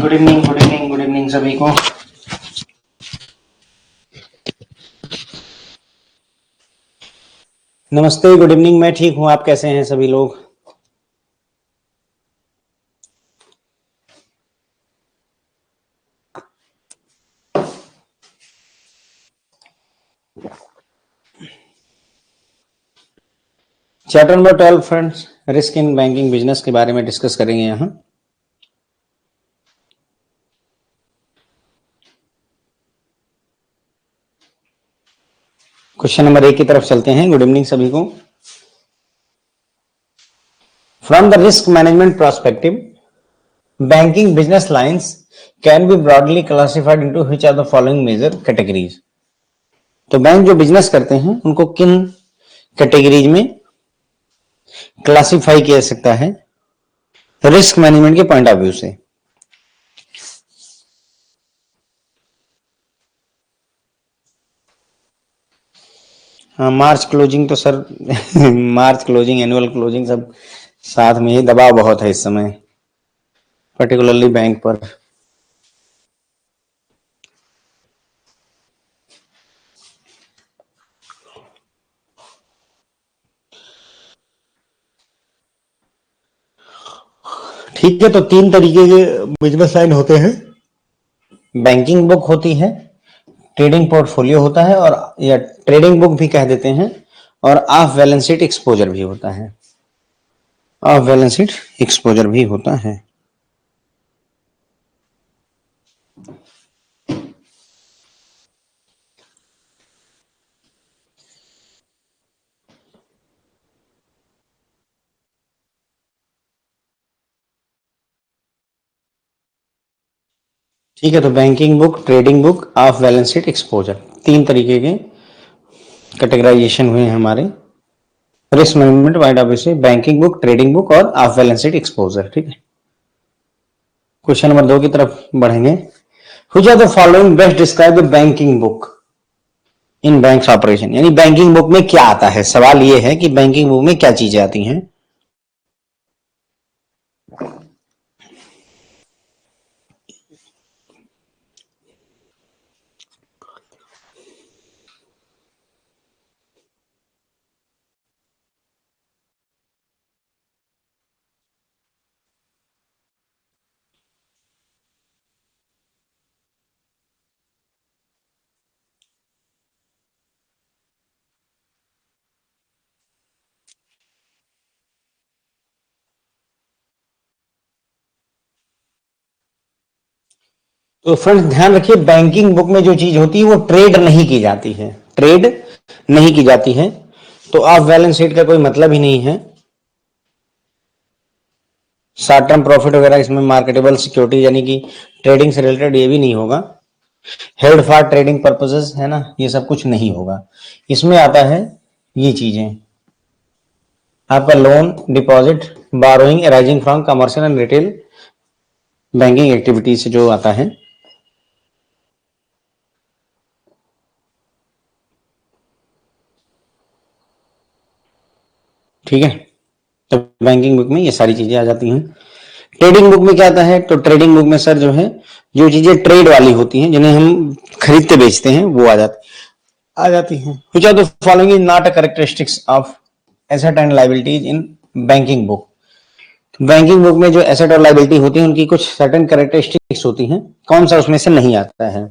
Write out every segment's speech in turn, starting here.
Good evening, good evening, good evening सभी को। नमस्ते, गुड इवनिंग। मैं ठीक हूं, आप कैसे हैं सभी लोग? Chapter number 12 friends, risk in banking business के बारे में डिस्कस करेंगे यहाँ। क्वेश्चन नंबर 1 की तरफ चलते हैं। गुड इवनिंग सभी को। From the risk management perspective, banking business lines can be broadly classified into which are the following major categories. तो बैंक जो बिजनेस करते हैं उनको किन कैटेगरीज में क्लासिफाई किया जा सकता है रिस्क मैनेजमेंट के पॉइंट ऑफ व्यू से? हाँ, मार्च क्लोजिंग तो sir March closing, annual closing सब साथ में ही, दबाव बहुत है इस समय, पर्टिकुलरली बैंक पर। ठीक है, तो 3 तरीके के बिजनेस लाइन होते हैं। बैंकिंग बुक होती है, ट्रेडिंग पोर्टफोलियो होता है, और या ट्रेडिंग बुक भी कह देते हैं, और ऑफ बैलेंस शीट एक्सपोजर भी होता है। ऑफ बैलेंस शीट एक्सपोजर भी होता है। ठीक है, तो banking book, trading book, of balance sheet exposure, 3 तरीके के कैटेगराइजेशन हुए हैं हमारे risk management point of view से। बैंकिंग बुक, ट्रेडिंग बुक और ऑफ बैलेंस शीट एक्सपोजर। ठीक है, क्वेश्चन नंबर 2 की तरफ बढ़ेंगे। Which are the following best describe the banking book in banks operation? यानी बैंकिंग बुक में क्या आता है, सवाल ये है कि बैंकिंग बुक में क्या चीजें आती हैं। तो फ्रेंड्स ध्यान रखिए, बैंकिंग बुक में जो चीज होती है वो ट्रेड नहीं की जाती है, ट्रेड नहीं की जाती है, तो ऑफ बैलेंस शीट का कोई मतलब ही नहीं है। शॉर्ट टर्म प्रॉफिट वगैरह इसमें, मार्केटेबल सिक्योरिटी यानी कि ट्रेडिंग से रिलेटेड ये भी नहीं होगा। हेल्ड फॉर ट्रेडिंग पर्पसेस है ना, ये सब कुछ नहीं होगा। इसमें आता है ये चीजें, आपका loan, deposit, burrowing arising from commercial and retail banking activity से जो आता है। ठीक है, तो बैंकिंग बुक में ये सारी चीजें आ जाती हैं। ट्रेडिंग बुक में क्या आता है? तो ट्रेडिंग बुक में सर जो है, जो चीजें ट्रेड वाली होती हैं, जिन्हें हम खरीदते बेचते हैं, वो आ जाती हैं। Which are the following is not a characteristics of asset and liabilities in banking book? Banking book में जो एसेट और लायबिलिटी होती है उनकी कुछ सर्टेन कैरेक्टरिस्टिक्स होती हैं, कौन सा उसमें से नहीं आता है?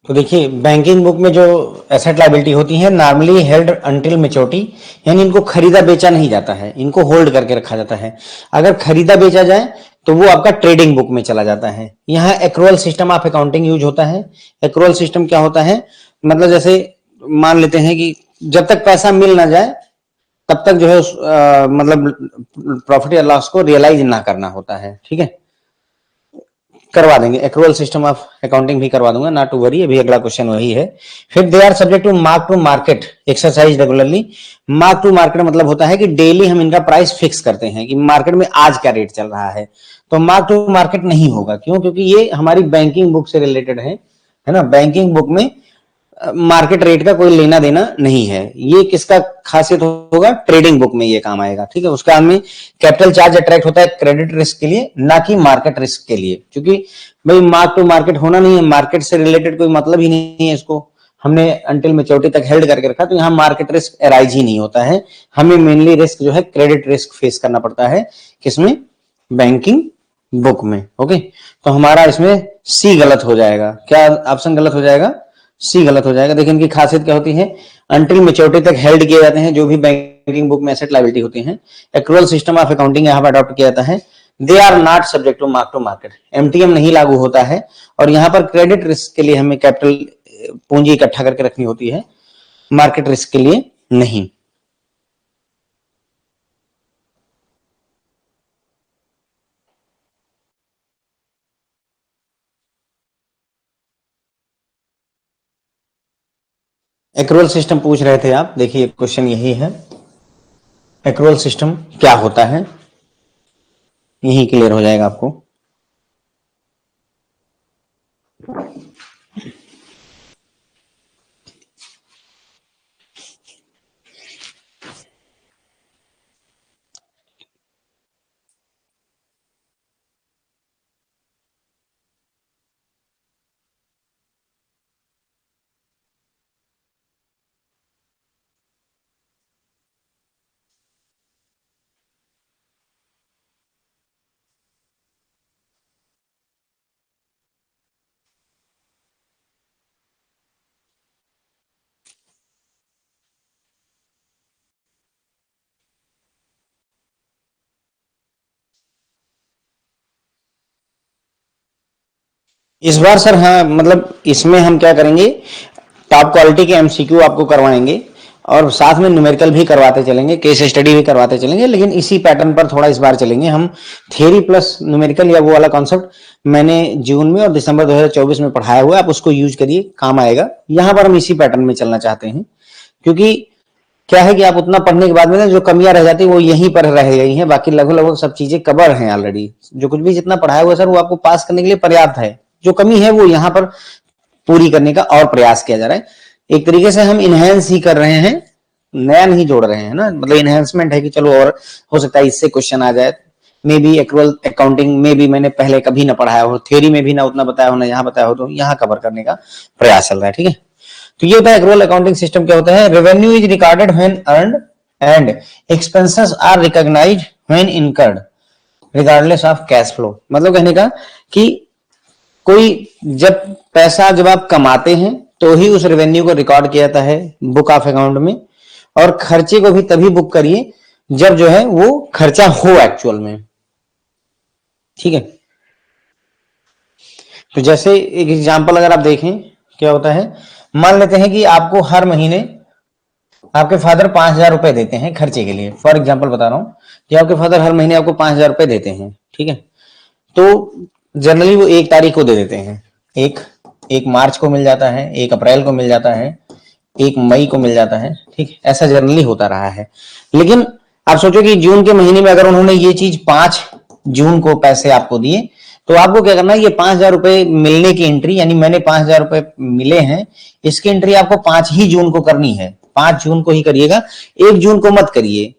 तो देखिए बैंकिंग बुक में जो एसेट लायबिलिटी होती है नॉर्मली हेल्ड अंटिल मेच्योरिटी, यानी इनको खरीदा बेचा नहीं जाता है, इनको होल्ड करके रखा जाता है। अगर खरीदा बेचा जाए तो वो आपका ट्रेडिंग बुक में चला जाता है। यहाँ accrual system of accounting use होता है। एक्रूअल सिस्टम क्या होता है, मतलब जैसे मान लेते हैं कि जब तक पैसा मिल ना जाए तब तक जो है मतलब प्रॉफिट या लॉस को रियलाइज ना करना होता है। ठीक है, करवा देंगे, एक्रूअल सिस्टम ऑफ अकाउंटिंग भी करवा दूंगा, नॉट टू वरी। अभी अगला क्वेश्चन वही है। फिर they are subject to mark to market exercise regularly. Mark to market मतलब होता है कि डेली हम इनका प्राइस फिक्स करते हैं कि मार्केट में आज क्या रेट चल रहा है। तो मार्क टू मार्केट नहीं होगा, क्यों? क्योंकि ये हमारी बैंकिंग बुक से रिलेटेड है ना। बैंकिंग बुक में मार्केट रेट का कोई लेना देना नहीं है। ये किसका खासियत होगा? ट्रेडिंग बुक में ये काम आएगा। ठीक है, उसका में कैपिटल चार्ज अट्रैक्ट होता है क्रेडिट रिस्क के लिए, ना कि मार्केट रिस्क के लिए, क्योंकि भाई मार्क टू मार्केट होना नहीं है, मार्केट से रिलेटेड कोई मतलब ही नहीं है इसको, हमने अंटिल मैच्योरिटी तक हेल्ड करके रखा, तो यहाँ मार्केट रिस्क अराइज ही नहीं होता है। हमें मेनली रिस्क जो है क्रेडिट रिस्क फेस करना पड़ता है, किसमें? बैंकिंग बुक में। ओके, तो हमारा इसमें सी गलत हो जाएगा। क्या ऑप्शन गलत हो जाएगा? सी गलत हो जाएगा। देखिए इनकी खासियत क्या होती है, अंटिल मैच्योरिटी तक हेल्ड किए जाते हैं जो भी बैंकिंग बुक में एसेट लायबिलिटी होती है। एक्रूअल सिस्टम ऑफ अकाउंटिंग यहाँ पर अडॉप्ट किया जाता है। They are not subject to mark to market, MTM नहीं लागू होता है। और यहाँ पर क्रेडिट रिस्क के लिए हमें कैपिटल पूंजी इकट्ठा करके रखनी होती है, मार्केट रिस्क के लिए नहीं। एक्रूअल सिस्टम पूछ रहे थे आप, देखिए क्वेश्चन यही है, एक्रूअल सिस्टम क्या होता है, यही क्लियर हो जाएगा आपको। इस बार सर हाँ, मतलब इसमें हम क्या करेंगे, टॉप क्वालिटी के एमसीक्यू आपको करवाएंगे और साथ में न्यूमेरिकल भी करवाते चलेंगे, केस स्टडी भी करवाते चलेंगे, लेकिन इसी पैटर्न पर थोड़ा इस बार चलेंगे हम। थियरी प्लस न्यूमेरिकल या वो वाला कॉन्सेप्ट मैंने जून में और दिसंबर 2024 में पढ़ाया हुआ है, आप उसको यूज करिए, काम आएगा। यहाँ पर हम इसी पैटर्न में चलना चाहते हैं, क्योंकि क्या है कि आप उतना पढ़ने के बाद में ना जो कमियां रह जाती है वो यहीं पर रह गई हैं, बाकी लगभग लगभग सब चीजें कवर हैं ऑलरेडी। जो कुछ भी जितना पढ़ाया हुआ सर वो आपको पास करने के लिए पर्याप्त है, जो कमी है वो यहाँ पर पूरी करने का और प्रयास किया जा रहा है। एक तरीके से हम इनहेंस ही कर रहे हैं, नया नहीं जोड़ रहे हैं ना, मतलब इनहेंसमेंट है कि चलो और हो सकता है इससे क्वेश्चन आ जाए। मे बी एक्रूअल अकाउंटिंग में भी मैंने पहले कभी ना पढ़ाया हो, थ्योरी में भी ना उतना बताया हो ना यहाँ बताया हो, तो यहाँ कवर करने का प्रयास चल रहा है। ठीक है, तो ये होता है एक्रूअल अकाउंटिंग सिस्टम। क्या होता है? Revenue is recorded when earned and expenses are recognised when incurred regardless of cash flow. मतलब कहने का कि कोई जब आप कमाते हैं तो ही उस रेवेन्यू को रिकॉर्ड किया जाता है बुक ऑफ अकाउंट में, और खर्चे को भी तभी बुक करिए जब जो है वो खर्चा हो एक्चुअल में। ठीक है, तो जैसे एक एग्जांपल अगर आप देखें, क्या होता है, मान लेते हैं कि आपको हर महीने आपके फादर 5,000 रुपए देते हैं खर्चे के लिए, फॉर एग्जांपल बता रहा हूं कि आपके फादर हर महीने आपको 5,000 रुपए देते हैं। ठीक है, तो जनरली वो 1 तारीख को दे देते हैं, एक मार्च को मिल जाता है, 1 अप्रैल को मिल जाता है, 1 मई को मिल जाता है। ठीक, ऐसा जनरली होता रहा है। लेकिन आप सोचो कि जून के महीने में अगर उन्होंने ये चीज 5 जून को पैसे आपको दिए, तो आपको क्या करना है, ये 5,000 रुपए मिलने की एंट्री, यानी मैंने 5,000 रुपए मिले हैं, इसकी एंट्री आपको 5 ही जून को करनी है, 5 जून को ही करिएगा, 1 जून को मत करिए।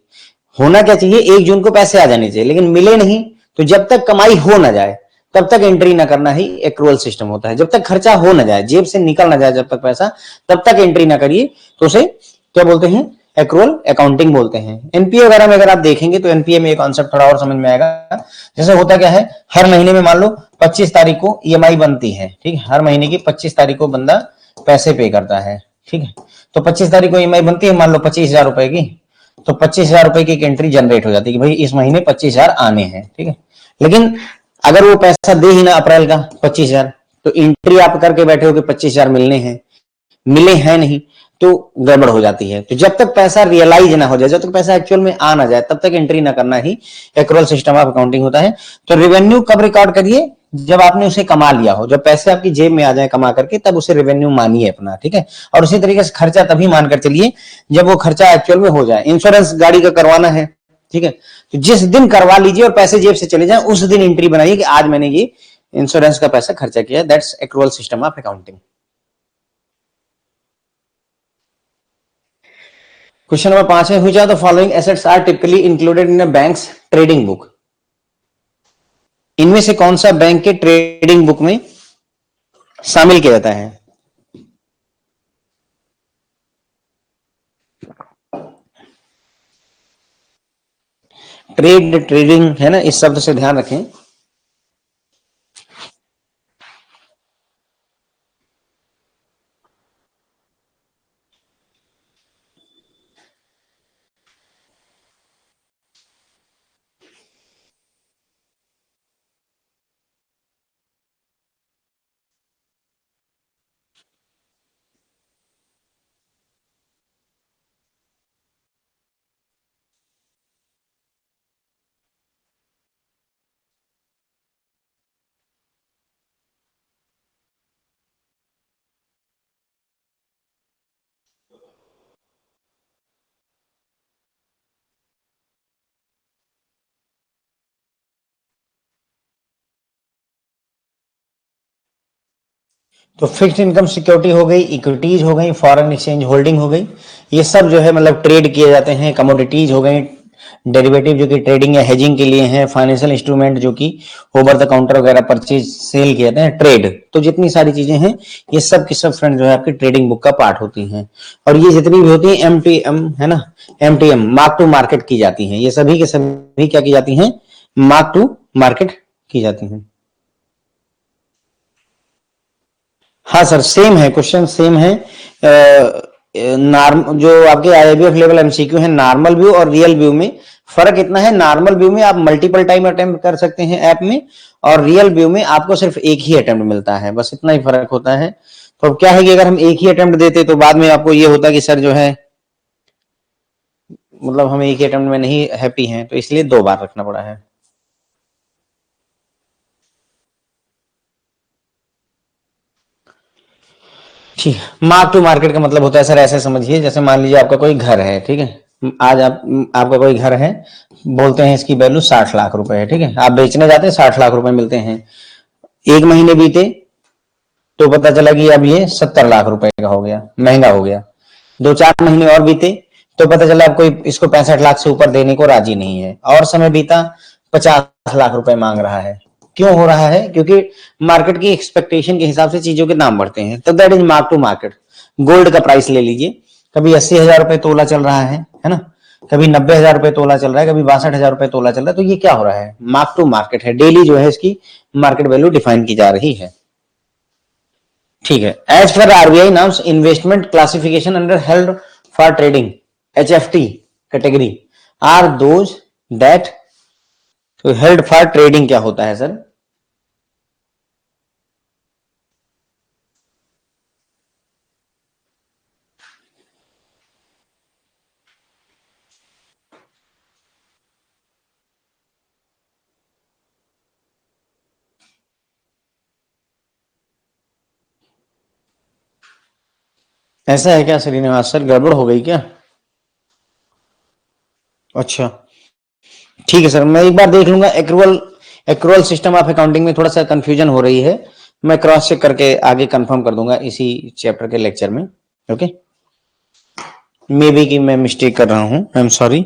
होना क्या चाहिए, 1 जून को पैसे आ जाने चाहिए, लेकिन मिले नहीं, तो जब तक कमाई हो ना जाए तब तक एंट्री ना करना ही एक्रूअल सिस्टम होता है। जब तक खर्चा हो ना जाए, जेब से निकल ना जाए जब तक पैसा, तब तक एंट्री ना करिए, तो उसे क्या बोलते हैं, एक्रूअल अकाउंटिंग बोलते हैं। एनपीए वगैरह में अगर आप देखेंगे तो एनपीए में ये कॉन्सेप्ट थोड़ा और समझ में आएगा। जैसे होता क्या है, हर महीने में मान लो 25 तारीख को ईएमआई बनती है। ठीक है, हर महीने की 25 तारीख को बंदा पैसे पे करता है, ठीक है। तो 25 तारीख को ईएमआई बनती है, मान लो 25,000 रुपए की, तो 25,000 रुपए की एक एंट्री जनरेट हो जाती है कि भाई इस महीने 25,000 आने हैं, ठीक है। लेकिन अगर वो पैसा दे ही ना अप्रैल का 25,000, तो एंट्री आप करके बैठे हो कि 25,000 मिलने हैं, मिले हैं नहीं, तो गड़बड़ हो जाती है। तो जब तक पैसा रियलाइज ना हो जाए, जब तक पैसा एक्चुअल में आ ना जाए, तब तक एंट्री ना करना ही एक्रूअल सिस्टम ऑफ अकाउंटिंग होता है। तो रेवेन्यू कब रिकॉर्ड करिए? जब आपने उसे कमा लिया हो, जब पैसे आपकी जेब में आ जाए कमा करके, तब उसे रेवेन्यू मानिए अपना, ठीक है। और उसी तरीके से खर्चा तभी मानकर चलिए जब वो खर्चा एक्चुअल में हो जाए। इंश्योरेंस गाड़ी का करवाना है, ठीक है, तो जिस दिन करवा लीजिए और पैसे जेब से चले जाए, उस दिन एंट्री बनाइए कि आज मैंने ये इंश्योरेंस का पैसा खर्चा किया। That's accrual system of accounting. Question number 5 है, which are the following assets are typically included in a bank's trading book? इनमें से कौन सा बैंक के ट्रेडिंग बुक में शामिल किया जाता है? ट्रेडिंग है ना, इस शब्द से ध्यान रखें। तो फिक्स्ड इनकम सिक्योरिटी हो गई, इक्विटीज हो गई, फॉरेन एक्सचेंज होल्डिंग हो गई, ये सब जो है मतलब ट्रेड किए जाते हैं। कमोडिटीज हो गई, डेरिवेटिव जो कि ट्रेडिंग या हेजिंग के लिए हैं, फाइनेंशियल इंस्ट्रूमेंट जो कि ओवर द काउंटर वगैरह परचेज सेल किए जाते हैं, ट्रेड। तो जितनी सारी चीजें हैं ये सब की सब फ्रेंड जो है आपकी ट्रेडिंग बुक का पार्ट होती हैं। और ये जितनी भी होती है एमटीएम है ना, एमटीएम मार्क टू मार्केट की जाती हैं। ये सभी के सभी क्या की जाती हैं? मार्क टू मार्केट की जाती हैं। हाँ सर, सेम है, क्वेश्चन सेम है। नॉर्म जो आपके आईआईबीएफ लेवल एमसीक्यू है, नॉर्मल व्यू और रियल व्यू में फर्क इतना है, नॉर्मल व्यू में आप मल्टीपल टाइम अटेम्प्ट कर सकते हैं ऐप में, और रियल व्यू में आपको सिर्फ एक ही अटेम्प्ट मिलता है, बस इतना ही फर्क होता है। तो अब क्या है कि अगर हम एक ही अटेम्प्ट देते तो बाद में आपको ये होता कि सर जो है मतलब हम एक ही अटेम्प्ट में नहीं हैप्पी हैं, तो इसलिए 2 बार रखना पड़ा है। ठीक है, मार्क टू मार्केट का मतलब होता है सर, ऐसे समझिए जैसे मान लीजिए आपका कोई घर है, ठीक है, आज आपका कोई घर है, बोलते हैं इसकी वैल्यू 60 लाख रुपए है, ठीक है, आप बेचने जाते हैं 60 लाख रुपए मिलते हैं। एक महीने बीते तो पता चला कि अब ये 70 लाख रुपए का हो गया, महंगा हो गया। 2-4 महीने और बीते तो पता चला अब कोई इसको 65 लाख से ऊपर देने को राजी नहीं है, और समय बीता 50 लाख रुपए मांग रहा है। क्यों हो रहा है? क्योंकि मार्केट की एक्सपेक्टेशन के हिसाब से चीजों के दाम बढ़ते हैं, तो that is mark to market. Gold का प्राइस ले लीजिए, कभी 80,000 रुपए तोला चल रहा है ना, कभी 90,000 रुपए तोला चल रहा है, कभी 62,000 रुपए तोला चल रहा है, तो ये क्या हो रहा है? मार्क टू मार्केट है, डेली जो है इसकी मार्केट वैल्यू डिफाइन की जा रही है। ठीक है, एज पर RBI norms investment classification under held for trading HFT category are those that, तो हेल्ड फॉर ट्रेडिंग क्या होता है सर? ऐसा है क्या श्रीनिवास सर, गड़बड़ हो गई क्या? अच्छा, ठीक है सर, मैं एक बार देख लूंगा। Accrual accrual system of accounting में थोड़ा सा कंफ्यूजन हो रही है, मैं क्रॉस चेक करके आगे कंफर्म कर दूंगा इसी चैप्टर के लेक्चर में। ओके, मे बी कि मैं मिस्टेक कर रहा हूं, आई एम सॉरी।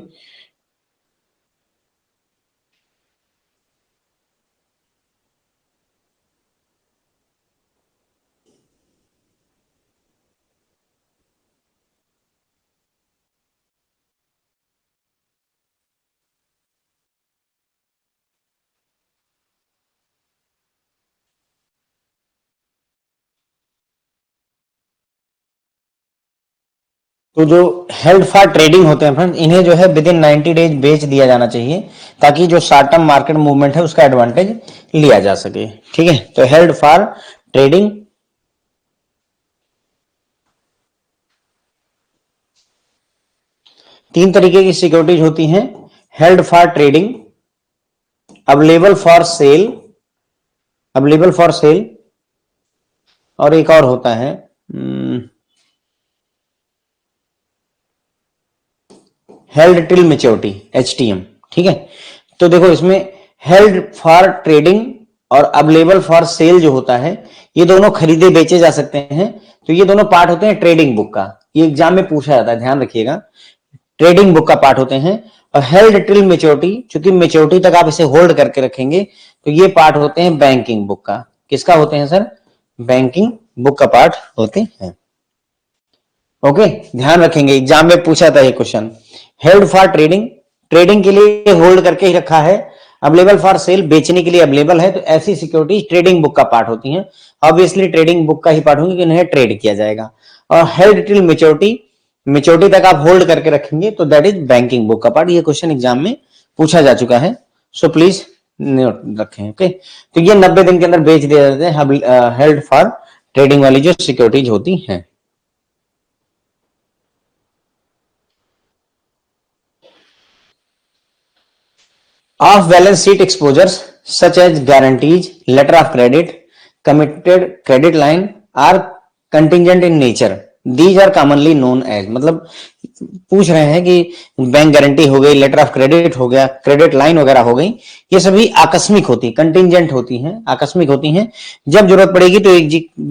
तो जो हेल्ड फॉर ट्रेडिंग होते हैं फ्रेंड्स, इन्हें जो है विद इन 90 डेज बेच दिया जाना चाहिए, ताकि जो शॉर्ट टर्म मार्केट मूवमेंट है उसका एडवांटेज लिया जा सके। ठीक है, तो हेल्ड फॉर ट्रेडिंग, तीन तरीके की सिक्योरिटीज होती हैं। Held for trading, available for sale, available for sale, और एक और होता है हेल्ड टिल मेच्योरिटी, HTM। ठीक है, तो देखो इसमें हेल्ड फॉर ट्रेडिंग और अवेलेबल फॉर सेल जो होता है, ये दोनों खरीदे बेचे जा सकते हैं। तो ये दोनों पार्ट होते हैं ट्रेडिंग बुक का, ये एग्जाम में पूछा जाता है, ध्यान रखिएगा, ट्रेडिंग बुक का पार्ट होते हैं। और हेल्ड टिल मेच्योरिटी, चूंकि मेच्योरिटी तक आप इसे होल्ड करके रखेंगे, तो ये पार्ट होते हैं बैंकिंग बुक का। किसका होते हैं सर? बैंकिंग बुक का पार्ट होते हैं। ओके, ध्यान रखेंगे, एग्जाम में पूछा था ये question. Held for trading, trading के लिए होल्ड करके ही रखा है। अवेलेबल फॉर सेल, बेचने के लिए अवेलेबल है। तो ऐसी सिक्योरिटी ट्रेडिंग बुक का पार्ट होती हैं। ऑब्वियसली ट्रेडिंग बुक का ही पार्ट होंगे कि इन्हें ट्रेड किया जाएगा। और हेल्ड टिल मेच्योरिटी, मेच्योरिटी तक आप होल्ड करके रखेंगे, तो दैट इज बैंकिंग बुक का पार्ट। ये क्वेश्चन एग्जाम में पूछा जा चुका है, सो प्लीज नोट रखें। ओके, तो ये 90 दिन के अंदर बेच दिया जाते हैं हेल्ड फॉर ट्रेडिंग वाली जो सिक्योरिटीज होती हैं। Off balance sheet exposures such as guarantees, letter of credit, committed credit line are contingent in nature. These are commonly known as, मतलब पूछ रहे हैं कि बैंक गारंटी हो गई, लेटर ऑफ क्रेडिट हो गया, क्रेडिट लाइन वगैरह हो गई, ये सभी आकस्मिक होती, कंटिंजेंट होती हैं, आकस्मिक होती हैं। जब जरूरत पड़ेगी तो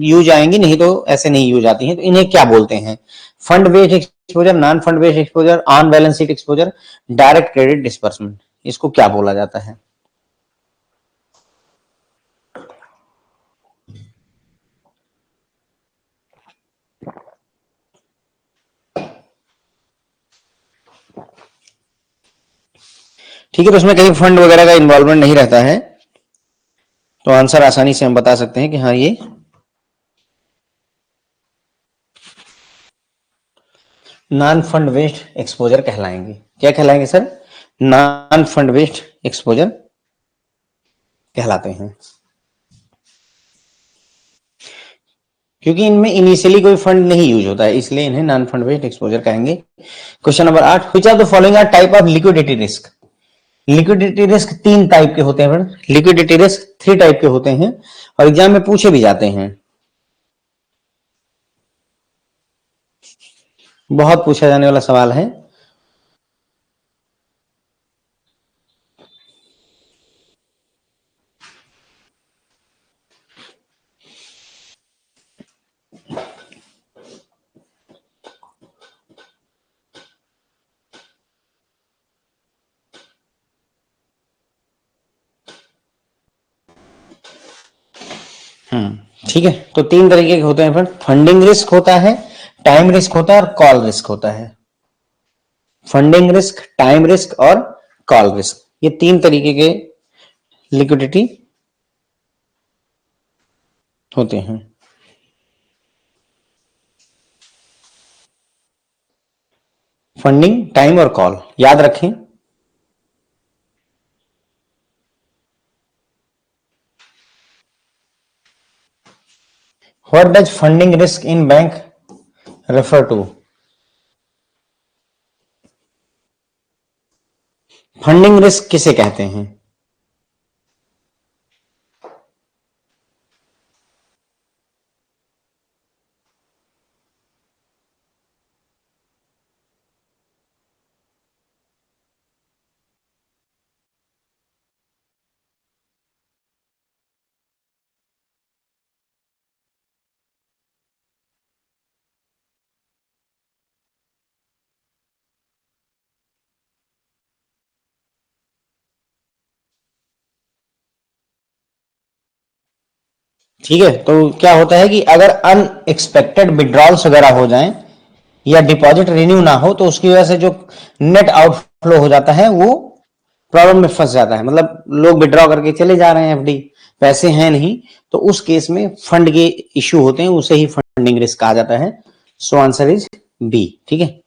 यूज आएंगी, नहीं तो ऐसे नहीं यूज आती हैं। तो इन्हें क्या बोलते हैं? Fund based exposure, non fund based exposure, on balance sheet exposure, direct credit disbursement, इसको क्या बोला जाता है? ठीक है, तो उसमें कहीं फंड वगैरह का इन्वॉल्वमेंट नहीं रहता है, तो आंसर आसानी से हम बता सकते हैं कि हाँ ये नॉन फंड बेस्ड एक्सपोजर कहलाएंगे। क्या कहलाएंगे sir? Non fund based exposure कहलाते हैं, क्योंकि इनमें इनिशियली कोई फंड नहीं यूज होता है, इसलिए इन्हें नॉन फंड बेस्ड एक्सपोजर कहेंगे। Question number 8, which of the following are type of liquidity risk? Liquidity risk तीन टाइप के होते हैं, लिक्विडिटी रिस्क 3 टाइप के होते हैं, और एग्जाम में पूछे भी जाते हैं, बहुत पूछा जाने वाला सवाल है। ठीक है, तो 3 तरीके के होते हैं फ्रेंड, फंडिंग रिस्क होता है, टाइम रिस्क होता है, और कॉल रिस्क होता है। फंडिंग रिस्क, टाइम रिस्क और कॉल रिस्क, ये 3 तरीके के लिक्विडिटी होते हैं। फंडिंग, टाइम और कॉल याद रखें। What does funding risk in bank refer to? Funding risk किसे कहते हैं? ठीक है, तो क्या होता है कि अगर अनएक्सपेक्टेड विड्रॉल्स वगैरह हो जाएं या डिपॉजिट रिन्यू ना हो, तो उसकी वजह से जो नेट आउटफ्लो हो जाता है वो प्रॉब्लम में फंस जाता है। मतलब लोग विड्रॉ करके चले जा रहे हैं, एफडी पैसे हैं नहीं, तो उस केस में फंड के इश्यू होते हैं, उसे ही फंडिंग रिस्क कहा जाता है। सो आंसर इज बी, ठीक है।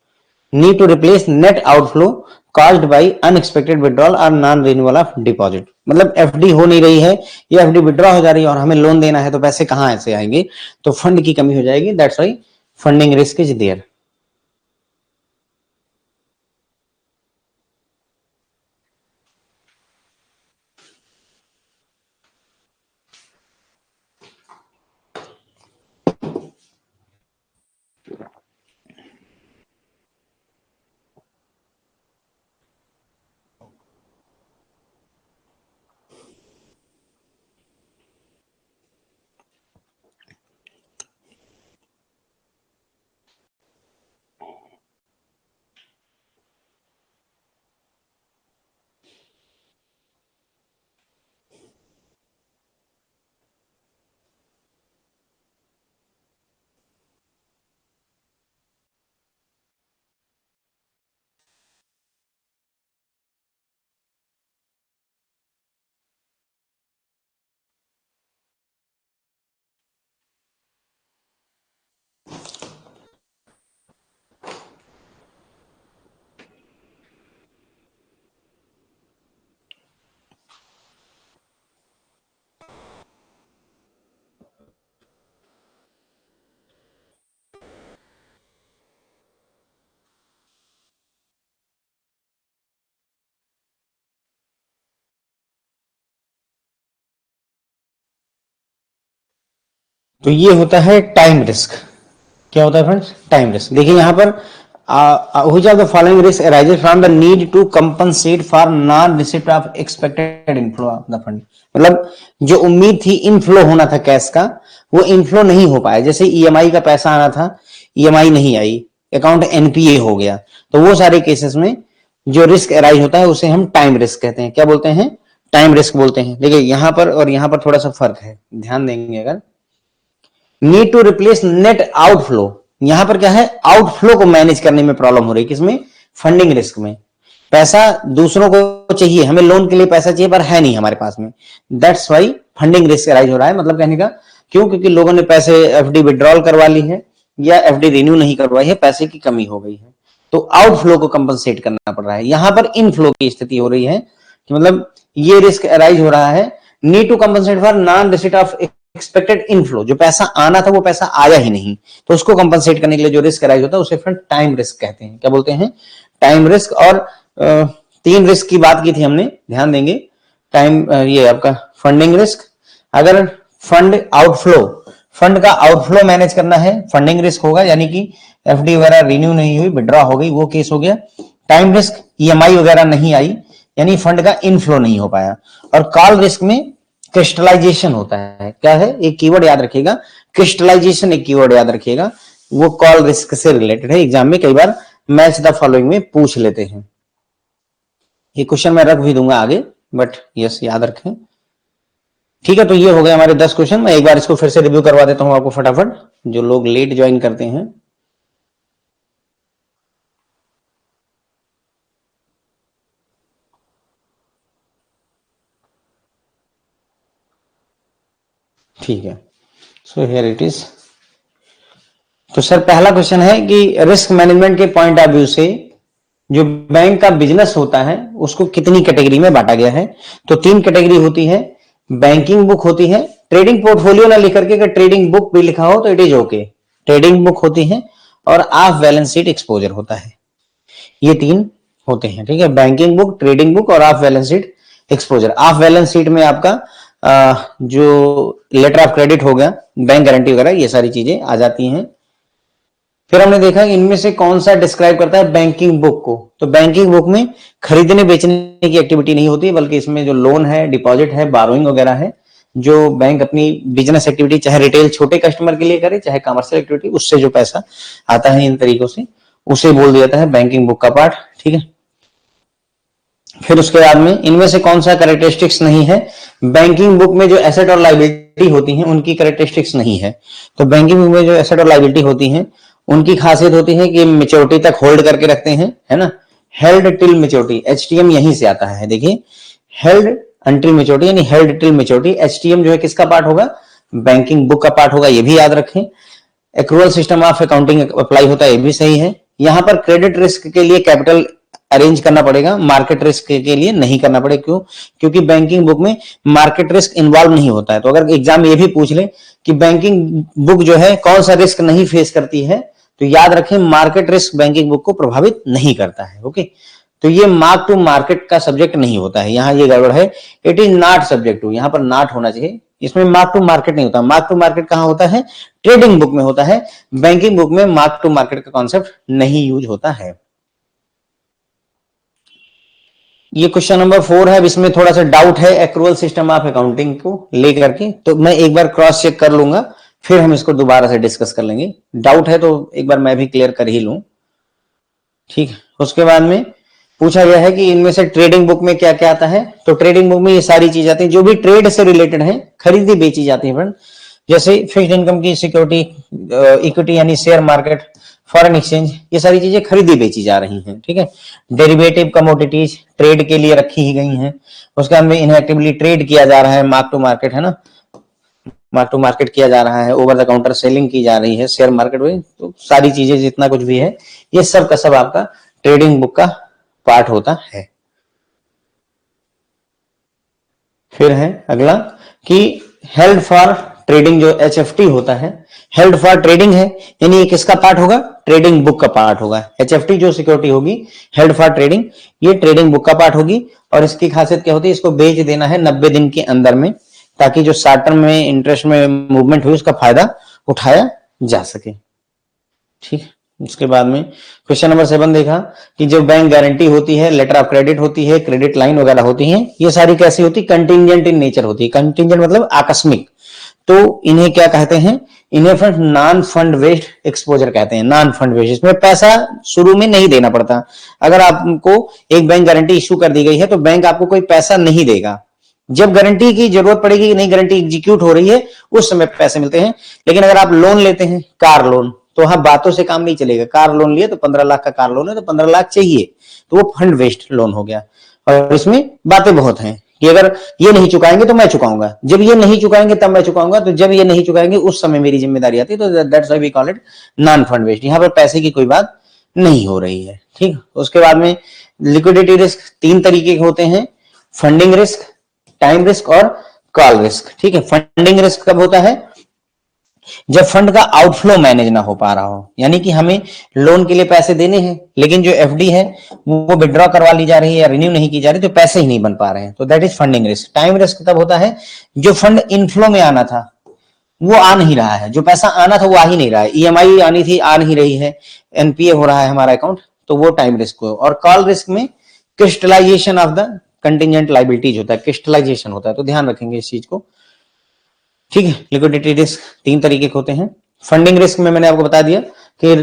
Need to replace net outflow caused by unexpected withdrawal or non renewal of deposit, मतलब एफडी हो नहीं रही है या एफडी विड्रॉ हो जा रही है और हमें लोन देना है तो पैसे कहां से आएंगे, तो फंड की कमी हो जाएगी, that's why funding risk is there. तो ये होता है टाइम रिस्क। क्या होता है फ्रेंड्स? Time risk. देखिए यहां पर which of the following risk arises from the need to compensate for non receipt of expected inflow of the fund, मतलब जो उम्मीद थी इनफ्लो होना था कैश का, वो इनफ्लो नहीं हो पाया। जैसे ईएमआई का पैसा आना था, ईएमआई नहीं आई, अकाउंट एनपीए हो गया, तो वो सारे केसेस में जो रिस्क अराइज होता है उसे हम टाइम रिस्क कहते हैं। क्या बोलते हैं? टाइम रिस्क बोलते हैं। देखिए यहां पर और यहां पर थोड़ा सा फर्क है, ध्यान देंगे अगर। Need to replace net outflow, यहां पर क्या है? आउटफ्लो को मैनेज करने में प्रॉब्लम हो रही है। किसमें? फंडिंग रिस्क में। पैसा दूसरों को चाहिए, हमें लोन के लिए पैसा चाहिए पर है नहीं हमारे पास में, that's why funding risk rise हो रहा है। मतलब कहने का क्यों? क्योंकि लोगों ने पैसे एफडी विड्रॉल करवा ली है या एफडी रिन्यू नहीं करवाई है, पैसे की कमी हो गई है, तो आउटफ्लो को कंपनसेट करना पड़ रहा है। यहां पर इनफ्लो की स्थिति हो रही है कि मतलब ये रिस्क अराइज हो रहा है। Need to compensate for non receipt of expected inflow, जो पैसा आना था वो पैसा आया ही नहीं, तो उसको कंपनसेट करने के लिए जो रिस्क अराइज होता है उसे फ्रेंड टाइम रिस्क कहते हैं। क्या बोलते हैं? Time risk. और तीन रिस्क की बात की थी हमने, ध्यान देंगे। टाइम ये आपका फंडिंग रिस्क, अगर फंड आउटफ्लो, फंड का आउटफ्लो मैनेज करना है, फंडिंग रिस्क होगा, यानी कि एफडी वगैरह रिन्यू नहीं हुई, विड्रॉ हो गई, वो केस हो गया। टाइम रिस्क, ईएमआई वगैरह नहीं आई, यानी फंड का इनफ्लो नहीं हो पाया। और कॉल रिस्क में क्रिस्टलाइजेशन होता है। क्या है? एक कीवर्ड याद रखिएगा, क्रिस्टलाइजेशन एक कीवर्ड याद रखिएगा, वो कॉल रिस्क से रिलेटेड है। एग्जाम में कई बार मैच द फॉलोइंग में पूछ लेते हैं। ये क्वेश्चन मैं रख भी दूंगा आगे, बट यस याद रखें, ठीक है। तो ये हो गए हमारे 10 क्वेश्चन। मैं एक बार इसको फिर से रिव्यू करवा देता हूं आपको फटाफट, जो लोग लेट ज्वाइन करते हैं। ठीक है, सो हियर इट इज। तो सर पहला क्वेश्चन है कि रिस्क मैनेजमेंट के पॉइंट ऑफ व्यू से जो बैंक का बिजनेस होता है उसको कितनी कैटेगरी में बांटा गया है? तो 3 कैटेगरी होती है। बैंकिंग बुक होती है, ट्रेडिंग पोर्टफोलियो ना लिख करके, अगर ट्रेडिंग बुक भी लिखा हो तो it is okay. Trading book होती है और ऑफ बैलेंस शीट एक्सपोजर होता है। ये 3 होते हैं, ठीक है। बैंकिंग बुक, ट्रेडिंग बुक और of balance sheet exposure. Of balance sheet में आपका जो लेटर ऑफ क्रेडिट हो गया, बैंक गारंटी वगैरह, ये सारी चीजें आ जाती हैं। फिर हमने देखा कि इनमें से कौन सा डिस्क्राइब करता है बैंकिंग बुक को। तो बैंकिंग बुक में खरीदने बेचने की एक्टिविटी नहीं होती, बल्कि इसमें जो लोन है, डिपॉजिट है, बारोइंग वगैरह है, जो बैंक अपनी बिजनेस एक्टिविटी चाहे रिटेल छोटे कस्टमर के लिए करे, चाहे कमर्शियल एक्टिविटी, उससे जो पैसा आता है इन तरीकों से, उसे बोल दिया जाता है बैंकिंग बुक का पार्ट, ठीक है। फिर उसके बाद में इनमें से कौन सा कैरेक्टरिस्टिक्स नहीं है? बैंकिंग बुक में जो एसेट और लायबिलिटी होती हैं उनकी कैरेक्टरिस्टिक्स नहीं है। तो बैंकिंग बुक में जो एसेट और लायबिलिटी होती हैं उनकी खासियत होती है कि मेच्योरिटी तक होल्ड करके रखते हैं, है ना। हेल्ड टिल मेच्योरिटी, एचटीएम यहीं से आता है। देखिए हेल्ड अंटिल मेच्योरिटी यानी हेल्ड टिल मेच्योरिटी, एचटीएम जो है किसका पार्ट होगा? बैंकिंग बुक का पार्ट होगा, ये भी याद रखें। Accrual system of accounting apply होता है, ये भी सही है। यहां पर क्रेडिट रिस्क के लिए कैपिटल अरेंज करना पड़ेगा, मार्केट रिस्क के लिए नहीं करना पड़ेगा। क्यों? क्योंकि बैंकिंग बुक में मार्केट रिस्क इन्वॉल्व नहीं होता है। तो अगर एग्जाम ये भी पूछ ले कि बैंकिंग बुक जो है कौन सा रिस्क नहीं फेस करती है, तो याद रखें मार्केट रिस्क बैंकिंग बुक को प्रभावित नहीं करता है। ओके, तो ये मार्क टू मार्केट का सब्जेक्ट नहीं होता है, यहां ये गड़बड़ है। It is not subject to, यहां पर नॉट होना चाहिए, इसमें मार्क टू मार्केट नहीं होता। मार्क टू मार्केट कहां होता है? ट्रेडिंग बुक में होता है। बैंकिंग बुक में मार्क टू मार्केट का कॉन्सेप्ट नहीं यूज होता है। ये क्वेश्चन नंबर 4 है। अब इसमें थोड़ा सा डाउट है एक्रूअल सिस्टम ऑफ अकाउंटिंग को लेकर के, तो मैं एक बार क्रॉस चेक कर लूंगा, फिर हम इसको दोबारा से डिस्कस कर लेंगे। डाउट है तो एक बार मैं भी क्लियर कर ही लूं, ठीक है। उसके बाद में पूछा गया है कि इनमें से ट्रेडिंग बुक में क्या क्या आता है। तो ट्रेडिंग बुक में ये सारी चीज आती है जो भी ट्रेड से रिलेटेड है, खरीदी बेची जाती है फ्रेंड। जैसे फिक्स्ड इनकम की सिक्योरिटी, इक्विटी यानी शेयर मार्केट, फॉरेन एक्सचेंज, ये सारी चीजें खरीदी बेची जा रही हैं, ठीक है। डेरिवेटिव कमोडिटीज ट्रेड के लिए रखी ही गई हैं। उसके अंदर इनएक्टिवली ट्रेड किया जा रहा है, मार्क टू मार्केट है ना, मार्क टू मार्केट किया जा रहा है, ओवर द काउंटर सेलिंग की जा रही है शेयर मार्केट में। तो सारी चीजें जितना कुछ भी है ये सब का सब आपका ट्रेडिंग बुक का पार्ट होता है। फिर है अगला कि हेल्ड फॉर ट्रेडिंग, जो एचएफटी होता है, हेल्ड फॉर ट्रेडिंग है, यानी ये किसका पार्ट होगा? ट्रेडिंग बुक का पार्ट होगा। एचएफटी जो सिक्योरिटी होगी हेल्ड फॉर ट्रेडिंग, ये ट्रेडिंग बुक का पार्ट होगी। और इसकी खासियत क्या होती है? इसको बेच देना है 90 दिन के अंदर में, ताकि जो शॉर्ट टर्म में इंटरेस्ट में मूवमेंट हुई उसका फायदा उठाया जा सके, ठीक। उसके बाद में क्वेश्चन नंबर 7 देखा कि जो बैंक गारंटी होती है, लेटर ऑफ क्रेडिट होती है, क्रेडिट लाइन वगैरह होती है, ये सारी कैसी होती है? कंटिंजेंट इन नेचर होती है। कंटिंजेंट मतलब आकस्मिक। तो इन्हें क्या कहते हैं? इन्हें friend non fund based exposure कहते हैं। नॉन फंड बेस्ड, इसमें पैसा शुरू में नहीं देना पड़ता। अगर आपको एक बैंक गारंटी इश्यू कर दी गई है तो बैंक आपको कोई पैसा नहीं देगा। जब गारंटी की जरूरत पड़ेगी कि नहीं, गारंटी एग्जीक्यूट हो रही है, उस समय पैसे मिलते हैं। लेकिन अगर आप लोन लेते हैं, कार लोन, तो वहां बातों से काम नहीं चलेगा। कार लोन लिए तो 15 लाख का कार लोन है तो 15 लाख चाहिए, तो वो फंड बेस्ड लोन हो गया। और इसमें बातें बहुत हैं कि अगर ये नहीं चुकाएंगे तो मैं चुकाऊंगा, जब ये नहीं चुकाएंगे तब मैं चुकाऊंगा, तो जब ये नहीं चुकाएंगे उस समय मेरी जिम्मेदारी आती है। तो that's why we call it non fund based. यहां पर पैसे की कोई बात नहीं हो रही है, ठीक। उसके बाद में लिक्विडिटी रिस्क 3 तरीके के होते हैं: फंडिंग रिस्क, टाइम रिस्क और कॉल रिस्क, ठीक है। फंडिंग रिस्क कब होता है? जब फंड का आउटफ्लो मैनेज ना हो पा रहा हो, यानी कि हमें लोन के लिए पैसे देने हैं लेकिन जो एफडी है वो विड्रॉ करवा ली जा रही है या रिन्यू नहीं की जा रही, तो पैसे ही नहीं बन पा रहे हैं, तो that is funding risk. Time risk तब होता है जो फंड इनफ्लो में आना था वो आ नहीं रहा है, जो पैसा आना था वो आ ही नहीं रहा है, ईएमआई आनी थी आ नहीं रही है, एनपीए हो रहा है हमारा अकाउंट, तो वो टाइम रिस्क हो। और कॉल रिस्क में crystallisation of the contingent liabilities होता है, क्रिस्टलाइजेशन होता है, तो ध्यान रखेंगे इस चीज को, ठीक है। लिक्विडिटी रिस्क 3 तरीके के होते हैं। फंडिंग रिस्क में मैंने आपको बता दिया कि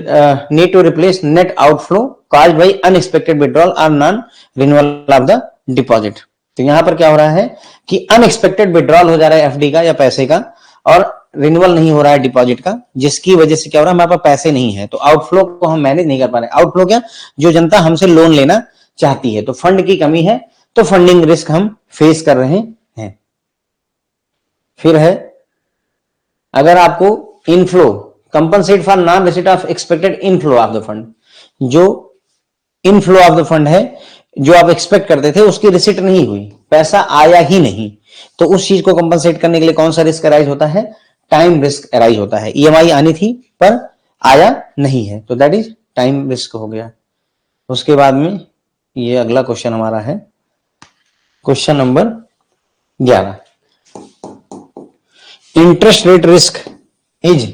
need to replace net outflow caused by unexpected withdrawal और non renewal of the deposit. तो यहां पर क्या हो रहा है कि अनएक्सपेक्टेड विड्रॉल हो जा रहा है एफडी का या पैसे का, और रिन्यूअल नहीं हो रहा है डिपॉजिट का, जिसकी वजह से क्या हो रहा है, हमारे पास पैसे नहीं है, तो आउटफ्लो को हम मैनेज नहीं कर पा रहे। आउटफ्लो क्या? जो जनता हमसे लोन लेना चाहती है, तो फंड की कमी है, तो फंडिंग रिस्क हम फेस कर रहे हैं। फिर है अगर आपको inflow compensate for non receipt of expected inflow of the fund, जो इनफ्लो ऑफ द फंड है, जो आप एक्सपेक्ट करते थे उसकी रिसीट नहीं हुई, पैसा आया ही नहीं, तो उस चीज को कंपनसेट करने के लिए कौन सा रिस्क अराइज होता है? टाइम रिस्क अराइज होता है। ईएमआई आनी थी पर आया नहीं है, तो दैट इज टाइम रिस्क हो गया। उसके बाद में ये अगला क्वेश्चन हमारा है question number 11। Interest rate risk is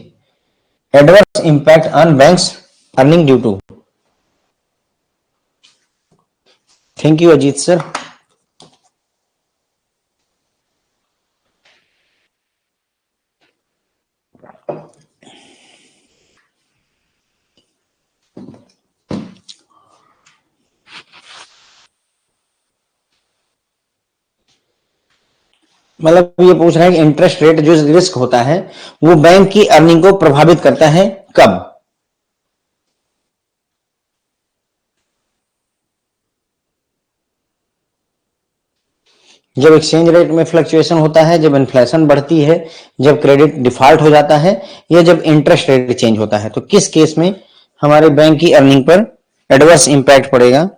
adverse impact on bank's earning due to. Thank you Ajit sir. मतलब ये पूछ रहे हैं कि इंटरेस्ट रेट जो रिस्क होता है वो बैंक की अर्निंग को प्रभावित करता है कब? जब एक्सचेंज रेट में फ्लक्चुएशन होता है, जब इन्फ्लेशन बढ़ती है, जब क्रेडिट डिफॉल्ट हो जाता है, या जब इंटरेस्ट रेट चेंज होता है, तो किस केस में हमारे बैंक की अर्निंग पर एडवर्स इंपैक्ट पड़ेगा?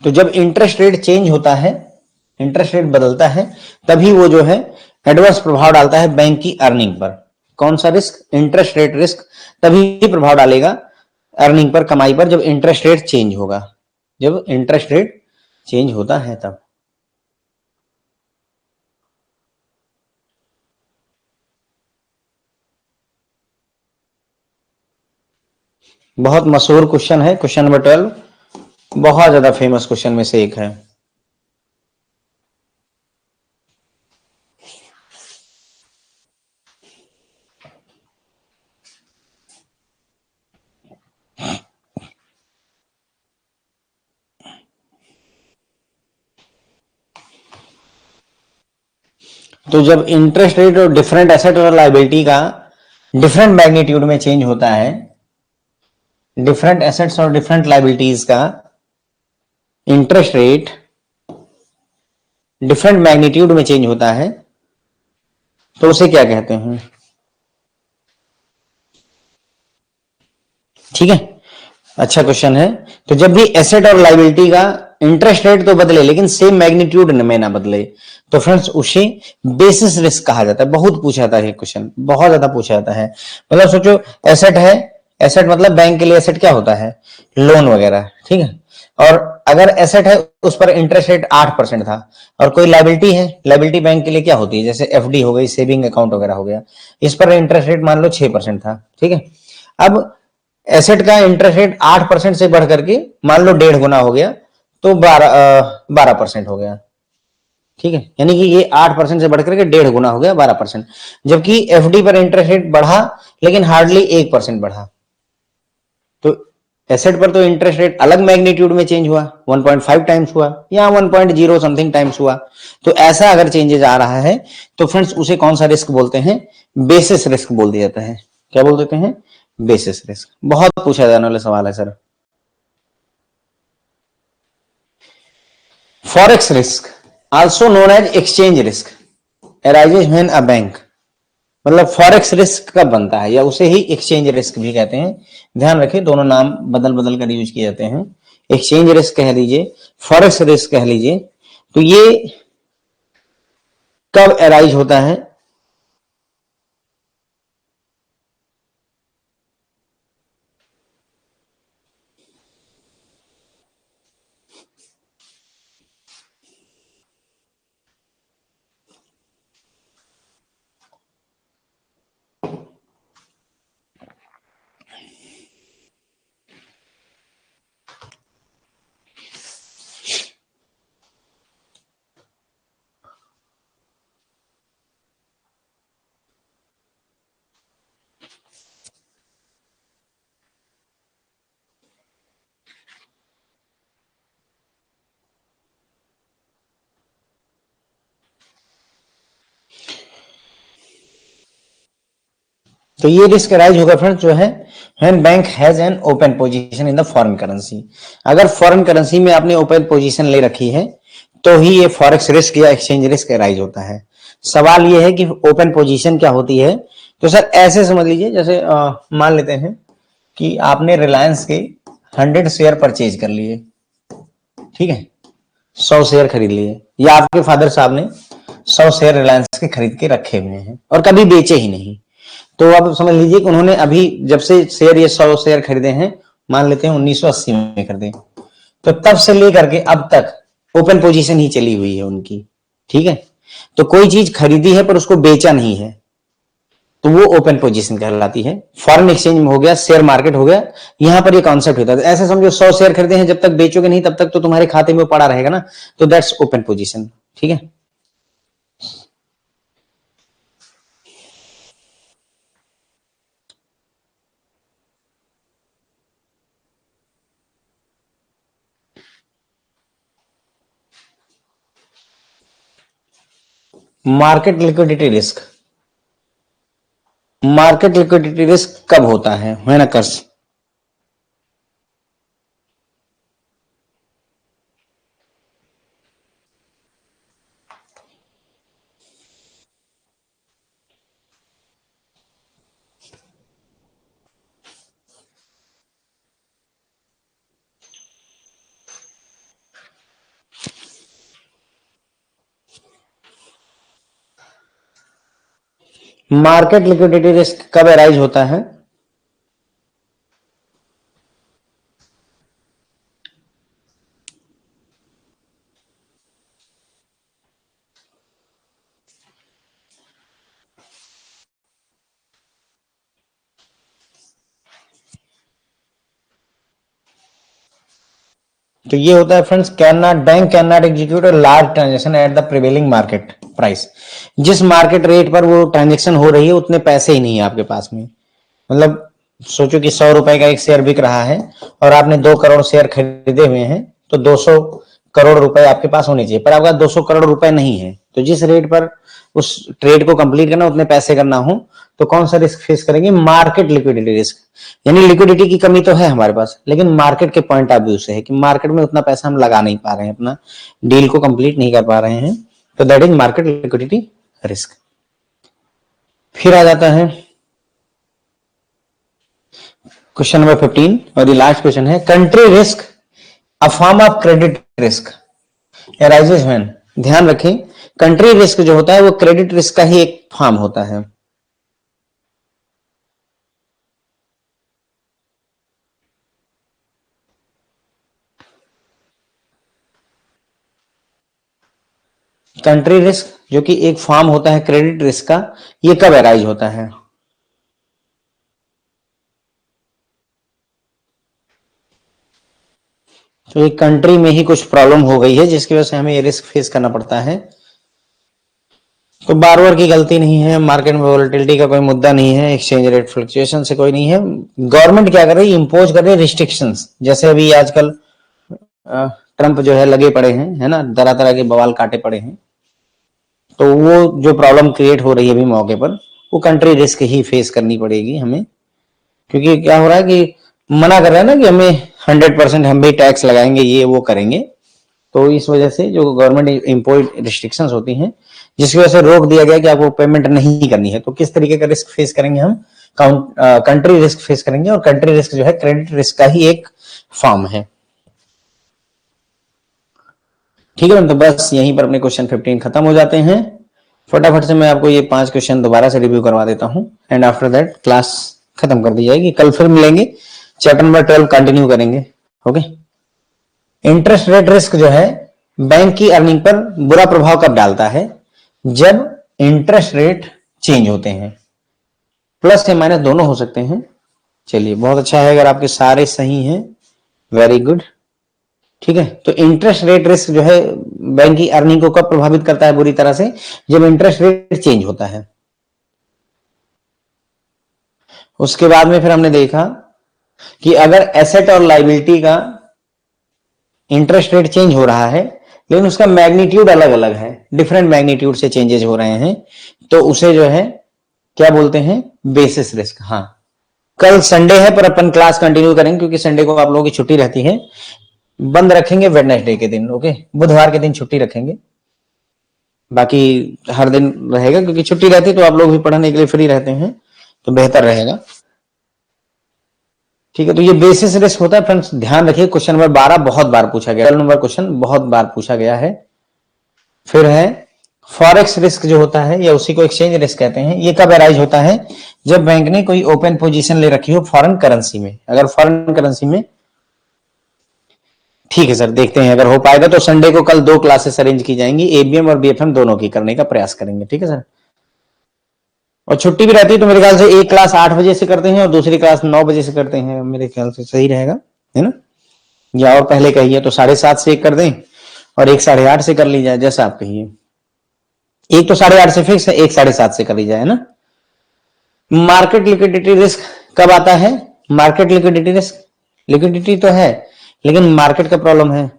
तो जब इंटरेस्ट रेट चेंज होता है, इंटरेस्ट रेट बदलता है, तभी वो जो है एडवर्स प्रभाव डालता है बैंक की अर्निंग पर। कौन सा रिस्क? इंटरेस्ट रेट रिस्क तभी प्रभाव डालेगा अर्निंग पर, कमाई पर, जब इंटरेस्ट रेट चेंज होगा। जब इंटरेस्ट रेट चेंज होता है तब। बहुत मशहूर क्वेश्चन है, क्वेश्चन नंबर 12, बहुत ज्यादा फेमस क्वेश्चन में से एक है। तो जब इंटरेस्ट रेट और डिफरेंट एसेट और लाइबिलिटी का डिफरेंट मैग्नीट्यूड में चेंज होता है, डिफरेंट एसेट्स और डिफरेंट लाइबिलिटीज का इंटरेस्ट रेट डिफरेंट मैग्नीट्यूड में चेंज होता है, तो उसे क्या कहते हैं? ठीक है, अच्छा क्वेश्चन है। तो जब भी एसेट और लाइबिलिटी का इंटरेस्ट रेट तो बदले लेकिन सेम मैग्नीट्यूड में ना बदले, तो फ्रेंड्स उसे बेसिस रिस्क कहा जाता है। बहुत पूछा जाता है क्वेश्चन, बहुत ज्यादा पूछा जाता है। मतलब सोचो, एसेट है, एसेट मतलब बैंक के लिए एसेट क्या होता है? लोन वगैरह, ठीक है। और अगर एसेट है उस पर इंटरेस्ट रेट 8% था, और कोई लाइबिलिटी है, लाइबिलिटी बैंक के लिए क्या होती है? जैसे एफडी हो गई, सेविंग अकाउंट वगैरह हो गया, इस पर इंटरेस्ट रेट मान लो 6% था, ठीक है। अब एसेट का इंटरेस्ट रेट 8% से बढ़ करके मान लो 1.5 गुना हो गया, तो 12% हो गया, ठीक है। यानी कि ये 8% से बढ़ करके 1.5 गुना हो गया, 12%। जबकि एफडी पर इंटरेस्ट रेट बढ़ा लेकिन हार्डली 1% बढ़ा। तो एसेट पर तो इंटरेस्ट रेट अलग मैग्नीट्यूड में चेंज हुआ, 1.5 टाइम्स हुआ या 1.0 समथिंग टाइम्स हुआ। तो ऐसा अगर चेंजेस आ रहा है तो फ्रेंड्स उसे कौन सा रिस्क बोलते हैं? बेसिस रिस्क बोल दिया जाता है। क्या बोल देते हैं? Basis risk. बहुत पूछा जाने वाला सवाल है sir. Forex risk, also known as exchange risk, arises when a bank. मतलब फॉरेक्स रिस्क कब बनता है, या उसे ही एक्सचेंज रिस्क भी कहते हैं। ध्यान रखें, दोनों नाम बदल बदल कर यूज किए जाते हैं। एक्सचेंज रिस्क कह लीजिए, फॉरेक्स रिस्क कह लीजिए। तो ये कब अराइज होता है? तो ये रिस्क राइज होगा फ्रेंड्स जो है when bank has an open position in the foreign currency. अगर फॉरेन करेंसी में आपने ओपन पोजीशन ले रखी है तो ही ये फॉरेक्स रिस्क या एक्सचेंज रिस्क राइज होता है। सवाल ये है कि ओपन पोजीशन क्या होती है? तो सर ऐसे समझ लीजिए, जैसे मान लेते हैं कि आपने रिलायंस के 100 शेयर परचेज कर लिए, ठीक है, 100 शेयर खरीद लिए, या आपके फादर साहब ने 100 शेयर रिलायंस के खरीद के रखे हुए हैं और कभी बेचे ही नहीं। तो अब समझ लीजिए कि उन्होंने अभी जब से शेयर, ये 100 शेयर खरीदे हैं, मान लेते हैं 1980 में खरीदे, तो तब से लेकर के अब तक ओपन पोजीशन ही चली हुई है उनकी, ठीक है। तो कोई चीज खरीदी है पर उसको बेचा नहीं है, तो वो ओपन पोजीशन कहलाती है। फॉरेन एक्सचेंज में हो गया, शेयर मार्केट हो गया, यहां पर ये कॉन्सेप्ट होता है। ऐसे समझो 100 शेयर खरीदे हैं, जब तक बेचोगे नहीं तब तक तो तुम्हारे खाते में पड़ा रहेगा ना, तो दैट्स ओपन पोजीशन, ठीक है। Market liquidity risk, market liquidity risk कब होता है when occurs? Market liquidity risk कब अराइज होता है? तो ये होता है friends, can not, bank can not execute a large transaction at the prevailing market price. जिस मार्केट रेट पर वो ट्रांजेक्शन हो रही है उतने पैसे ही नहीं है आपके पास में। मतलब सोचो कि 100 रुपए का एक शेयर बिक रहा है और आपने 2 करोड़ शेयर खरीदे हुए हैं, तो 200 करोड़ रुपए आपके पास होने चाहिए, पर आपका 200 करोड़ रुपए नहीं है। तो जिस रेट पर उस ट्रेड को कंप्लीट करना, उतने पैसे करना हो, तो कौन सा रिस्क फेस करेंगे? Market liquidity risk. यानी लिक्विडिटी की कमी तो है हमारे पास, लेकिन मार्केट के पॉइंट ऑफ व्यू से है कि मार्केट में उतना पैसा हम लगा नहीं पा रहे हैं, अपना डील को कंप्लीट नहीं कर पा रहे हैं, तो that is market liquidity risk. फिर आ जाता है क्वेश्चन नंबर 15 और ये लास्ट क्वेश्चन है, country risk a form of credit risk arises when. ध्यान रखें, कंट्री रिस्क जो होता है वो क्रेडिट रिस्क का ही एक फॉर्म होता है। कंट्री रिस्क जो कि एक फॉर्म होता है क्रेडिट रिस्क का, ये कब अराइज होता है? तो एक कंट्री में ही कुछ प्रॉब्लम हो गई है जिसकी वजह से हमें ये रिस्क फेस करना पड़ता है। तो बारवर की गलती नहीं है, मार्केट में वोलेटिलिटी का कोई मुद्दा नहीं है, एक्सचेंज रेट फ्लक्चुएशन से कोई नहीं है। गवर्नमेंट क्या कर रही है? इंपोज कर रही है रिस्ट्रिक्शंस। जैसे अभी आजकल ट्रंप जो है लगे पड़े हैं, है ना, तरह तरह के बवाल काटे पड़े हैं। तो वो जो प्रॉब्लम क्रिएट हो रही है अभी मौके पर, वो कंट्री रिस्क ही फेस करनी पड़ेगी हमें। क्योंकि क्या हो रहा है कि मना कर रहे हैं ना कि हमें 100% हम भी टैक्स लगाएंगे, ये वो करेंगे। तो इस वजह से जो गवर्नमेंट इम्पोज रिस्ट्रिक्शंस होती हैं, जिसकी वजह से रोक दिया गया कि आपको पेमेंट नहीं करनी है, तो किस तरीके का रिस्क फेस करेंगे हम? कंट्री रिस्क फेस करेंगे। और कंट्री रिस्क जो है क्रेडिट रिस्क का ही एक फॉर्म है। ठीक है, तो बस यहीं पर अपने क्वेश्चन 15 खत्म हो जाते हैं। फटाफट से मैं आपको ये 5 क्वेश्चन दोबारा से रिव्यू करवा देता हूं, एंड आफ्टर दैट क्लास खत्म कर दी जाएगी। कल फिर मिलेंगे, चैप्टर नंबर 12 कंटिन्यू करेंगे। ओके। इंटरेस्ट रेट रिस्क जो है बैंक की अर्निंग पर बुरा प्रभाव कब डालता है? जब इंटरेस्ट रेट चेंज होते हैं, प्लस या माइनस दोनों हो सकते हैं। चलिए, बहुत अच्छा है अगर आपके सारे सही हैं, वेरी गुड। ठीक है, तो इंटरेस्ट रेट रिस्क जो है बैंक की अर्निंग को कब प्रभावित करता है बुरी तरह से? जब इंटरेस्ट रेट चेंज होता है। उसके बाद में फिर हमने देखा कि अगर एसेट और लाइबिलिटी का इंटरेस्ट रेट चेंज हो रहा है, लेकिन उसका मैग्नीट्यूड अलग अलग है, डिफरेंट मैग्नीट्यूड से चेंजेस हो रहे हैं, तो उसे जो है क्या बोलते हैं? Basis risk. हाँ, कल संडे है पर अपन क्लास कंटिन्यू करेंगे, क्योंकि संडे को आप लोगों की छुट्टी रहती है। बंद रखेंगे वेडनेसडे के दिन, ओके, बुधवार के दिन छुट्टी रखेंगे, बाकी हर दिन रहेगा, क्योंकि छुट्टी रहती तो आप लोग भी पढ़ने के लिए फ्री रहते हैं, तो बेहतर रहेगा। ठीक है, तो ये बेसिस रिस्क होता है फ्रेंड्स। ध्यान रखिए, क्वेश्चन नंबर 12 बहुत बार पूछा गया, 12 नंबर क्वेश्चन बहुत बार पूछा गया है। फिर है फॉरेक्स रिस्क जो होता है, या उसी को एक्सचेंज रिस्क कहते हैं। ये कब अराइज होता है? जब बैंक ने कोई ओपन पोजीशन ले रखी हो फॉरेन करेंसी में। अगर फॉरेन करेंसी में, ठीक है सर, देखते हैं अगर हो पाएगा तो संडे को कल 2 क्लासेस अरेंज की जाएंगी, एबीएम और बीएफएम दोनों की करने का प्रयास करेंगे। ठीक है सर, और छुट्टी भी रहती है तो मेरे ख्याल से एक क्लास 8 बजे से करते हैं और दूसरी क्लास 9 बजे से करते हैं, मेरे ख्याल से सही रहेगा, है ना? या और पहले कहिए तो 7:30 से एक कर दें और एक 8:30 से कर ली जाए, जैसा आप कहिए। एक तो 8:30 से फिक्स है, एक 7:30 से कर ली जाए ना। मार्केट लिक्विडिटी रिस्क कब आता है? मार्केट लिक्विडिटी रिस्क, लिक्विडिटी तो है लेकिन मार्केट का प्रॉब्लम है।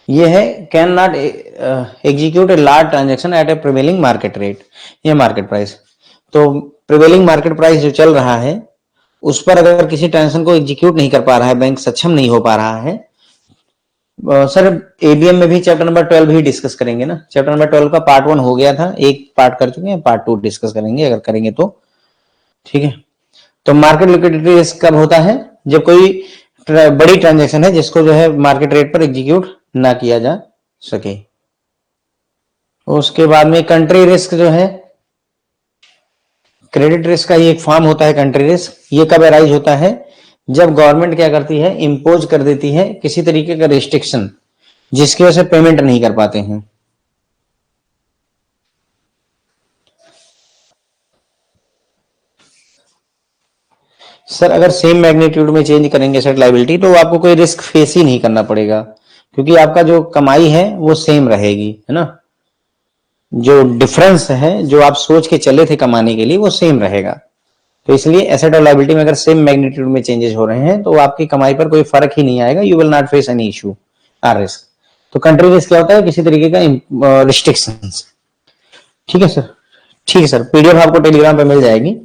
ये है can not execute a large transaction at A prevailing market rate, ये मार्केट प्राइस। तो प्रिवेलिंग मार्केट प्राइस जो चल रहा है उस पर अगर किसी ट्रांजेक्शन को एग्जीक्यूट नहीं कर पा रहा है, बैंक सक्षम नहीं हो पा रहा है, सर एबीएम में भी चैप्टर नंबर 12 ही डिस्कस करेंगे ना। चैप्टर नंबर 12 का पार्ट 1 हो गया था, एक पार्ट कर चुके हैं, पार्ट 2 डिस्कस करेंगे अगर करेंगे तो, ठीक है। तो मार्केट लिक्विडिटी रिस्क कब होता है? जब कोई बड़ी ट्रांजेक्शन है जिसको जो है मार्केट रेट पर एग्जीक्यूट ना किया जा सके। उसके बाद में कंट्री रिस्क जो है, क्रेडिट रिस्क का ही एक फॉर्म होता है कंट्री रिस्क। ये कब अराइज होता है? जब गवर्नमेंट क्या करती है, इंपोज कर देती है किसी तरीके का रिस्ट्रिक्शन जिसकी वजह से पेमेंट नहीं कर पाते हैं। सर अगर सेम मैग्नीट्यूड में चेंज करेंगे सेट लाइबिलिटी तो आपको कोई रिस्क फेस ही नहीं करना पड़ेगा, क्योंकि आपका जो कमाई है वो सेम रहेगी, है ना। जो डिफरेंस है, जो आप सोच के चले थे कमाने के लिए, वो सेम रहेगा। तो इसलिए एसेट और लाइबिलिटी में अगर सेम मैग्नीट्यूड में चेंजेस हो रहे हैं तो आपकी कमाई पर कोई फर्क ही नहीं आएगा। You will not face any issue or risk. तो कंट्री रिस्क क्या होता है? किसी तरीके का रिस्ट्रिक्शंस। ठीक है सर, ठीक है सर, पीडीएफ आपको टेलीग्राम पे मिल जाएगी।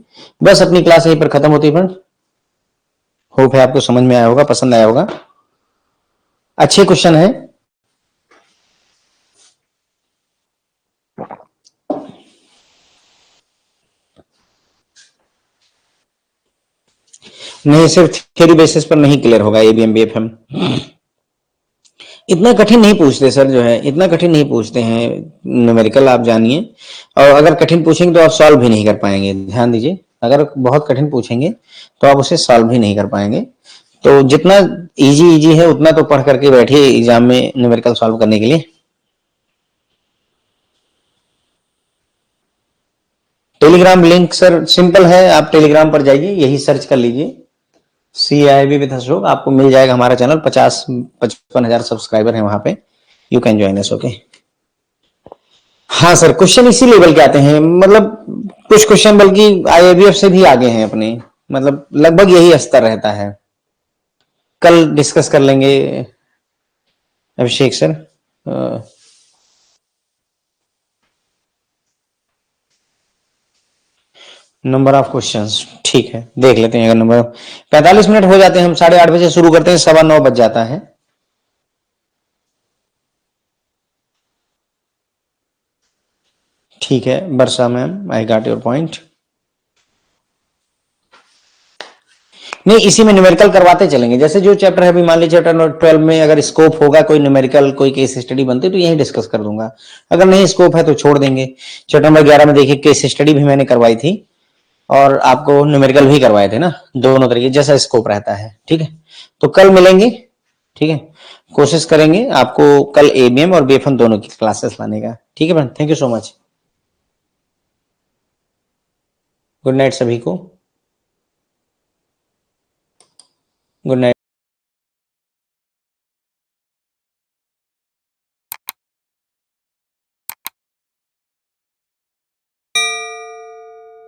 बस अपनी क्लास यहीं पर खत्म होती है फ्रेंड। होप है आपको समझ में आया होगा, पसंद आया होगा। अच्छे क्वेश्चन है। नहीं, सिर्फ थ्योरी बेसिस पर नहीं क्लियर होगा एबीएम बीएफएम। इतना कठिन नहीं पूछते सर, जो है इतना कठिन नहीं पूछते हैं न्यूमेरिकल, आप जानिए। और अगर कठिन पूछेंगे तो आप सॉल्व भी नहीं कर पाएंगे, ध्यान दीजिए। अगर बहुत कठिन पूछेंगे तो आप उसे सॉल्व भी नहीं कर पाएंगे। तो जितना इजी इजी है उतना तो पढ़ करके बैठिए एग्जाम में न्यूमेरिकल सॉल्व करने के लिए। टेलीग्राम लिंक सर सिंपल है, आप टेलीग्राम पर जाइए, यही सर्च कर लीजिए CIB विद अशोक, आपको मिल जाएगा हमारा चैनल। 50-55 हजार सब्सक्राइबर है वहां पे। You can join us, okay. हाँ सर, क्वेश्चन इसी लेवल के आते हैं, मतलब कुछ क्वेश्चन बल्कि IIBF से भी आगे हैं अपने, मतलब लगभग यही स्तर रहता है। कल डिस्कस कर लेंगे अभिषेक सर। नंबर ऑफ क्वेश्चंस, ठीक है, देख लेते हैं। अगर नंबर 45 मिनट हो जाते हैं, हम 8:30 बजे शुरू करते हैं, 9:15 बज जाता है। ठीक है Varsha ma'am, I got your point. नहीं, इसी में न्यूमेरिकल करवाते चलेंगे। जैसे जो चैप्टर है, अभी मान लीजिए चैप्टर 12 में अगर स्कोप होगा, कोई न्यूमेरिकल कोई केस स्टडी बनती तो यही डिस्कस कर दूंगा। अगर नहीं स्कोप है तो छोड़ देंगे। चैप्टर नंबर 11 में देखिए केस स्टडी भी मैंने करवाई थी और आपको न्यूमेरिकल भी करवाए थे ना, दोनों तरीके जैसा स्कोप रहता है। ठीक है, तो कल मिलेंगे, ठीक है। कोशिश करेंगे आपको कल एबीएम और बीएफएम दोनों की क्लासेस लाने का। ठीक है friend, thank you so much. Good night सभी को, गुड नाइट।